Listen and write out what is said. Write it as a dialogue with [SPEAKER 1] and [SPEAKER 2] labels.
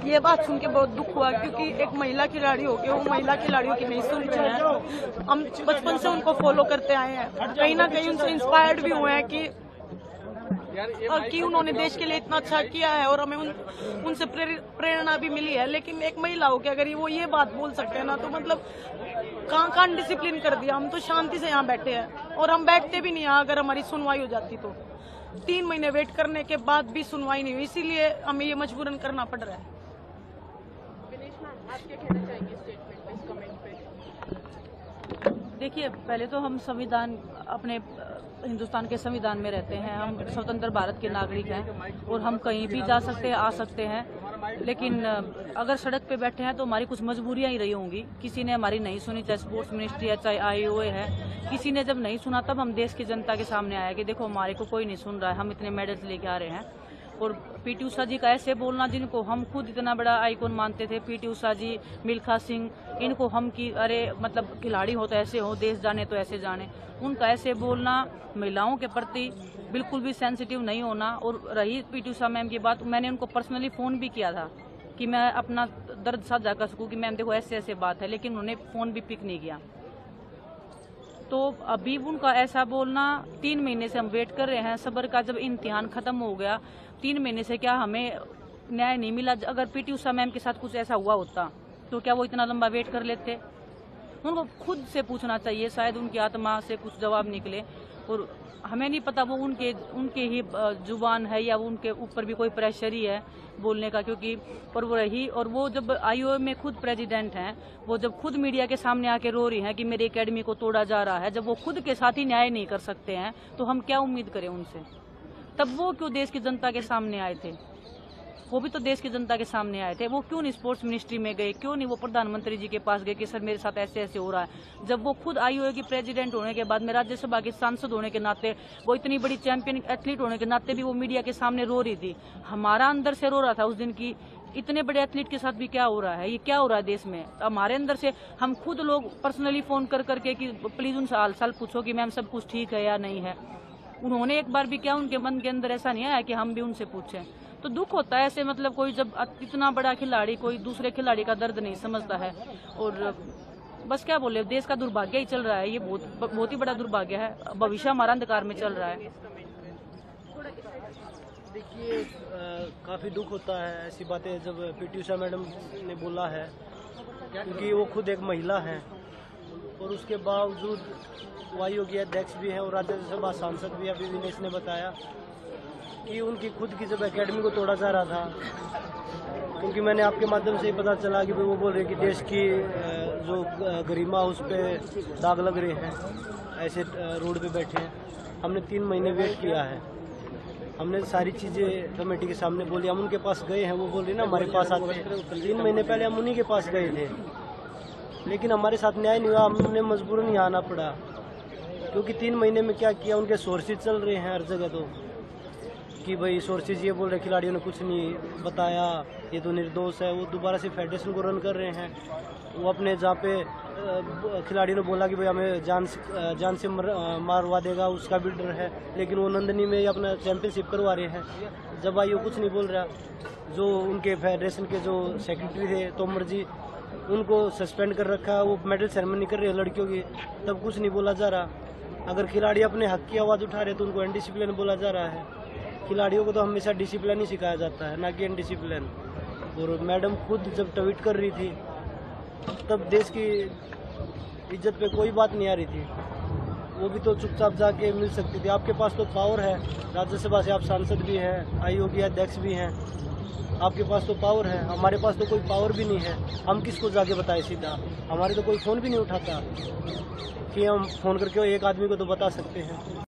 [SPEAKER 1] ये बात सुन के बहुत दुख हुआ, क्योंकि एक महिला खिलाड़ी हो के वो महिला खिलाड़ियों की नहीं सुन रहे हैं। हम बचपन से उनको फॉलो करते आए हैं, कहीं ना कहीं उनसे इंस्पायर्ड भी हुए हैं कि उन्होंने देश के लिए इतना अच्छा किया है और हमें उनसे प्रेरणा भी मिली है। लेकिन एक महिला हो के अगर वो ये बात बोल सकते हैं ना, तो मतलब कहाँ डिसिप्लिन कर दिया। हम तो शांति से यहाँ बैठे हैं और हम बैठते भी नहीं यहाँ अगर हमारी सुनवाई हो जाती तो। 3 महीने वेट करने के बाद भी सुनवाई नहीं हुई, इसीलिए हमें ये मजबूरन करना पड़ रहा है।
[SPEAKER 2] आप क्या कहना चाहेंगे स्टेटमेंट पे, इस कमेंट पे?
[SPEAKER 3] देखिए, पहले तो हम संविधान, अपने हिंदुस्तान के संविधान में रहते हैं, हम स्वतंत्र भारत के नागरिक हैं और हम कहीं भी जा सकते हैं, आ सकते हैं। लेकिन अगर सड़क पे बैठे हैं तो हमारी कुछ मजबूरियां ही रही होंगी। किसी ने हमारी नहीं सुनी, चाहे स्पोर्ट्स मिनिस्ट्री है, चाहे IOA है, किसी ने जब नहीं सुना तब हम देश की जनता के सामने आया कि देखो हमारे को कोई नहीं सुन रहा है, हम इतने मेडल्स लेके आ रहे हैं। और PT उषा जी का ऐसे बोलना, जिनको हम खुद इतना बड़ा आइकॉन मानते थे, PT उषा जी, मिल्खा सिंह, इनको हम कि अरे मतलब खिलाड़ी हो तो ऐसे हो, देश जाने तो ऐसे जाने, उनका ऐसे बोलना, महिलाओं के प्रति बिल्कुल भी सेंसिटिव नहीं होना। और रही PT उषा मैम की बात, मैंने उनको पर्सनली फ़ोन भी किया था कि मैं अपना दर्द साझा कर सकूँ कि मैम देखो ऐसे ऐसे बात है, लेकिन उन्होंने फ़ोन भी पिक नहीं किया। तो अभी उनका ऐसा बोलना, 3 महीने से हम वेट कर रहे हैं, सब्र का जब इम्तिहान खत्म हो गया, 3 महीने से क्या हमें न्याय नहीं मिला। अगर PT उषा मैम के साथ कुछ ऐसा हुआ होता तो क्या वो इतना लंबा वेट कर लेते? उनको खुद से पूछना चाहिए, शायद उनकी आत्मा से कुछ जवाब निकले। और हमें नहीं पता वो उनके ही जुबान है या उनके ऊपर भी कोई प्रेशर ही है बोलने का, क्योंकि पर वो रही। और वो जब IOA में खुद प्रेसिडेंट हैं, वो जब खुद मीडिया के सामने आके रो रही हैं कि मेरी एकेडमी को तोड़ा जा रहा है, जब वो खुद के साथ ही न्याय नहीं कर सकते हैं तो हम क्या उम्मीद करें उनसे? तब वो क्यों देश की जनता के सामने आए थे? वो भी तो देश की जनता के सामने आए थे। वो क्यों नहीं स्पोर्ट्स मिनिस्ट्री में गए? क्यों नहीं वो प्रधानमंत्री जी के पास गए कि सर मेरे साथ ऐसे ऐसे हो रहा है? जब वो खुद IOA की प्रेसिडेंट होने के बाद में, राज्यसभा के सांसद होने के नाते, वो इतनी बड़ी चैंपियन एथलीट होने के नाते भी वो मीडिया के सामने रो रही थी। हमारा अंदर से रो रहा था उस दिन की इतने बड़े एथलीट के साथ भी क्या हो रहा है, ये क्या हो रहा है देश में। हमारे अंदर से हम खुद लोग पर्सनली फोन कर करके कि प्लीज उनसे हाल चाल पूछो कि मैम सब कुछ ठीक है या नहीं है। उन्होंने एक बार भी क्या, उनके मन के अंदर ऐसा नहीं आया कि हम भी उनसे पूछें? तो दुख होता है ऐसे, मतलब कोई जब इतना बड़ा खिलाड़ी कोई दूसरे खिलाड़ी का दर्द नहीं समझता है। और बस क्या बोले, देश का दुर्भाग्य ही चल रहा है, ये बहुत ही बड़ा दुर्भाग्य है। भविष्य हमारा अंधकार में चल रहा है।
[SPEAKER 4] देखिए, काफ़ी दुख होता है ऐसी बातें जब PT उषा मैडम ने बोला है, क्योंकि वो खुद एक महिला हैं और उसके बावजूद IOA के अध्यक्ष भी हैं और राज्यसभा सांसद भी। अभी विनेश ने बताया कि उनकी खुद की जब एकेडमी को तोड़ा जा रहा था, क्योंकि मैंने आपके माध्यम से ही पता चला कि वो बोल रहे कि देश की जो गरिमा उस पर दाग लग रहे हैं, ऐसे रोड पे बैठे हैं। हमने 3 महीने वेट किया है, हमने सारी चीज़ें कमेटी के सामने बोली। हम उनके पास गए हैं, वो बोल रहे ना हमारे पास आते हैं। 3 महीने पहले हम उन्हीं के पास गए थे, लेकिन हमारे साथ न्याय नहीं हुआ, हमने मजबूरन यहाँ आना पड़ा। क्योंकि 3 महीने में क्या किया, उनके सोर्सेज चल रहे हैं हर जगह, तो कि भाई सोर्सेज ये बोल रहे खिलाड़ियों ने कुछ नहीं बताया, ये तो निर्दोष है। वो दोबारा से फेडरेशन को रन कर रहे हैं। वो अपने जहाँ पे खिलाड़ियों ने बोला कि भाई हमें जान से मारवा देगा, उसका भी डर है, लेकिन वो नंदनी में अपना चैंपियनशिप करवा रहे हैं। जब आई वो कुछ नहीं बोल रहा। जो उनके फेडरेशन के जो सेक्रेटरी थे तोमर जी, उनको सस्पेंड कर रखा, वो मेडल सेरेमनी कर रहे हैं लड़कियों की, तब कुछ नहीं बोला जा रहा। अगर खिलाड़ी अपने हक की आवाज़ उठा रहे तो उनको अनडिसिप्लिन बोला जा रहा है। खिलाड़ियों को तो हमेशा डिसिप्लिन ही सिखाया जाता है, ना कि अनडिसिप्लिन। और मैडम खुद जब ट्वीट कर रही थी तब देश की इज्जत पे कोई बात नहीं आ रही थी। वो भी तो चुपचाप जाके मिल सकती थी। आपके पास तो पावर है, राज्यसभा से आप सांसद भी हैं, IOA के अध्यक्ष भी हैं, आपके पास तो पावर है। हमारे पास तो कोई पावर भी नहीं है। हम किसको जाके बताएं सीधा? हमारे तो कोई फ़ोन भी नहीं उठाता कि हम फ़ोन करके एक आदमी को तो बता सकते हैं।